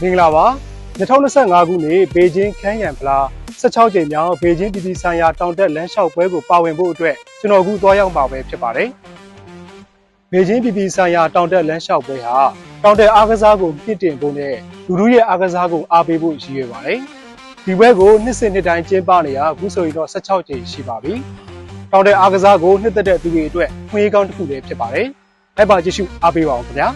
မင်္ဂလာပါ2025ခုနှစ်ဘေကျင်းခန်းရံဖလား16ကြိမ်မြောက်ဘေကျင်းပြည်ပြည်ဆိုင်ရာတောင်တက်လမ်းလျှောက်ပွဲကိုပါဝင်ဖို့အတွက်ကျွန်တော်အခုသွားရောက်ပါပဲဖြစ်ပါတယ်ဘေကျင်းပြည်ပြည်ဆိုင်ရာတောင်တက်လမ်းလျှောက်ပွဲဟာတောင်တက်အားကစားကိုပြည့်တင်ဖို့နဲ့လူထုရဲ့အားကစားကိုအားပေးဖို့ရည်ရွယ်ပါတယ်ဒီပွဲကိုနှစ်စဉ်နှစ်တိုင်းကျင်းပနေရအခုဆိုရင်တော့16ကြိမ်ရှိပါပြီတောင်တက်အားကစားကိုနှစ်သက်တဲ့သူတွေအတွက်ခွင့်ရကောင်းတစ်ခုလည်းဖြစ်ပါတယ်လိုက်ပါကြည့်ရှုအားပေးပါအောင်ခင်ဗျာ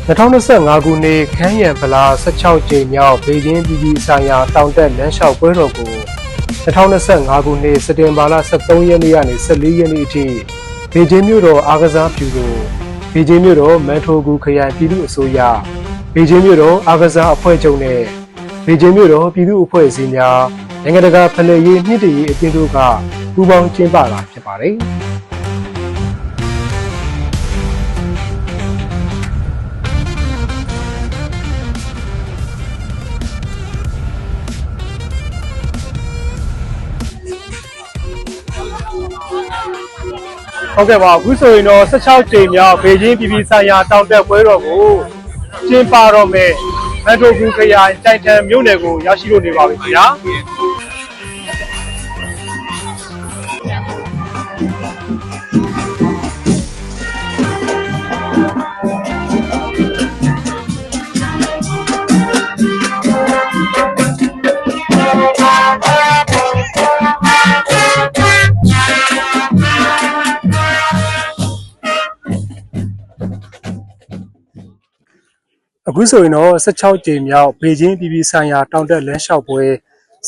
2025ခုနှစ်ခန်းရံဖလား16ကြိမ်မြောက်ဘေကျင်းပြည်ပြည်ဆိုင်ရာတောင်တက်လမ်းလျှောက်ပွဲတော်ကို2025ခုနှစ်စက်တင်ဘာလ23ရက်နေ့ကနေ14ရက်နေ့အထိဘေကျင်းမြို့တော်အားကစားပြုလို့ဘေကျင်းမြို့တော်မန်ထိုကူခရိုင်ပြည်သူ့အစိုးရဘေကျင်းမြို့တော်အားကစားအဖွဲ့ချုပ်နဲ့ဘေကျင်းမြို့တော်ပြည်သူ့အဖွဲ့အစည်းများနိုင်ငံတကာဖလှယ်ရေးမြင့်တင်ရေးအသင်းတို့ကပူးပေါင်းကျင်းပတာဖြစ်ပါတယ်ဟုတ်ကဲ့ပါအခုဆိုရင်တော့16ကြိမ်မြောက်ဘေကျင်းပြည်ပြည်ဆိုင်ရာတောင်တက်ပွဲတော်ကိုကျင်းပတော့မယ်မန်တိုကူခရိုင်တိုင်တန်မြို့နယ်ကိုရောက်ရှိလို့နေပါပြီခင်ဗျာအခုဆိုရင်တော့16ကြိမ်မြောက်ဘေကျင်းပြည်ပြည်ဆိုင်ရာတောင်တက်လမ်းလျှောက်ပွဲ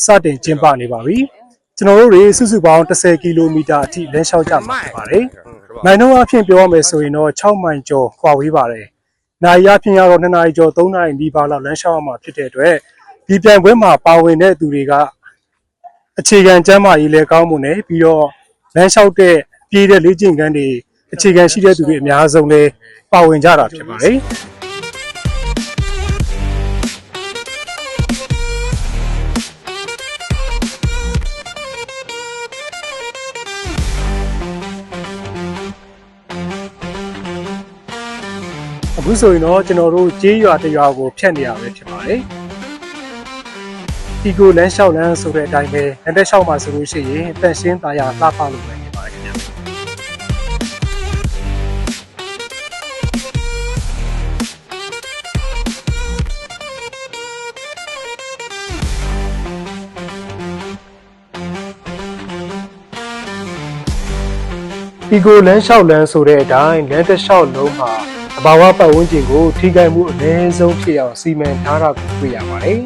စတင်ကျင်းပနေပါပြီကျွန်တော်တို့တွေစုစုပေါင်း10ကီလိုမီတာအထိလမ်းလျှောက်ကြမှာဖြစ်ပါတယ်မိုင်နှုန်းအဖြစ်ပြောရမယ်ဆိုရင်တော့6မိုင်ကျော်ခွာဝေးပါတယ်နိုင်ရအဖြစ်ရတော့2နာရီကျော်3နာရီနီးပါးလောက်လမ်းလျှောက်ရမှာဖြစ်တဲ့အတွက်ဒီပြိုင်ပွဲမှာပါဝင်တဲ့သူတွေကအခြေခံကျန်းမာရေးလည်းကောင်းမှုနဲ့ပြီးတော့လမ်းလျှောက်တဲ့ပြေးတဲ့လေ့ကျင့်ခန်းတွေအခြေခံရှိတဲ့သူတွေအများဆုံးလည်းပါဝင်ကြတာဖြစ်ပါတယ်အခုဆိုရင်တော့ကျွန်တော်တို့ကြေးရွာတရွာကိုဖြတ်နေရပဲဖြစ်ပါတယ်ဒီကိုလမ်းလျှောက်လမ်းဆိုတဲ့အတိုင်းပဲလမ်းတက်လျှောက်မှာဆိုလို့ရှိရင်တန့်ရှင်းသားရလှပလို့ပဲနေပါတယ်ခင်ဗျာဒီကိုလမ်းလျှောက်လမ်းဆိုတဲ့အတိုင်းလမ်းတက်လျှောက်လုံးမှာသဘာဝပတ်ဝန်းကျင်ကိုထိခိုက်မှုအနည်းဆုံးဖြစ်အောင်စီမံထားတာကိုတွေ့ရပါတယ်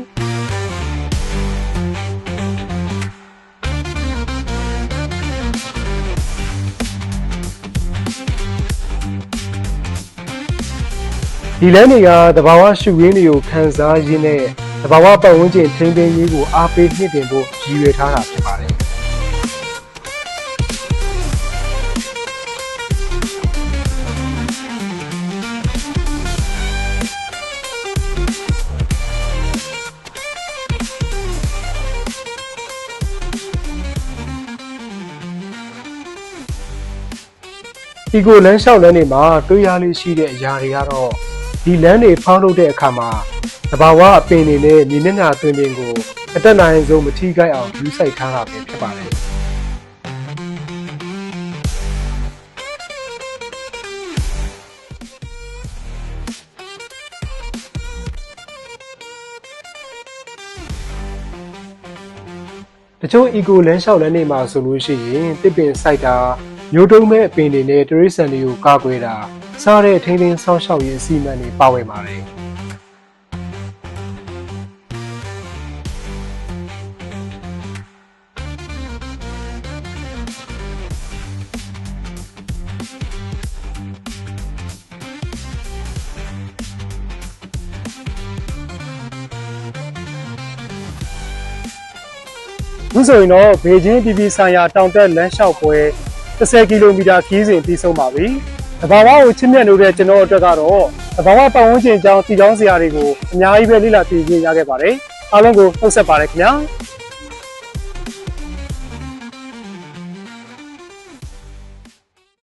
ဒီလမ်းတွေကသဘာဝရှုရင်းတွေကိုခန်းစားရင်းနဲ့သဘာဝပတ်ဝန်းကျင်ထိန်းသိမ်းရေးကိုအားပေးမြှင့်တင်ဖို့ရည်ရွယ်ထားတာဖြစ်ပါတယ်ဒီကိုလမ်းလျှောက်လမ်းတွေမှာတွေးရလေးရှိတဲ့အရာတွေကတော့ဒီလမ်းတွေဖောင်းလုပ်တဲ့အခါမှာသဘာဝအပင်တွေနဲ့မြေမျက်နှာသွင်းပင်ကိုအတက်နိုင်ဆုံးမထိခိုက်အောင်ယူစိုက်ထားတာပဲဖြစ်ပါတယ်တချို့ eco လမ်းလျှောက်လမ်းတွေမှာဆိုလို့ရှိရင်တစ်ပင်စိုက်တာမျိုးတုံးမဲ့အပင်တွေနဲ့တိရစ္ဆာန်တွေကိုကာကွယ်တာစားတဲ့ထိန်းသိမ်းဆောင်းရှောက်ရေးအစီအမံတွေပါဝင်ပါတယ် အခုဆိုရင်တော့ဘေကျင်းပြည်ပြည်ဆိုင်ရာတောင်တက်လမ်းလျှောက်ပွဲ10ကီလိုမီတာခီးစဉ်ပြီးဆုံးပါပြီ။တဘာဝကိုချစ်မြတ်နေတဲ့ကျွန်တော်အတွက်ကတော့တဘာဝပတ်ဝန်းကျင်အကြောင်းတည်တောင်းစရာတွေကိုအများကြီးပဲလေ့လာသိရှိရခဲ့ပါတယ်။အားလုံးကိုနှုတ်ဆက်ပါတယ်ခင်ဗျာ။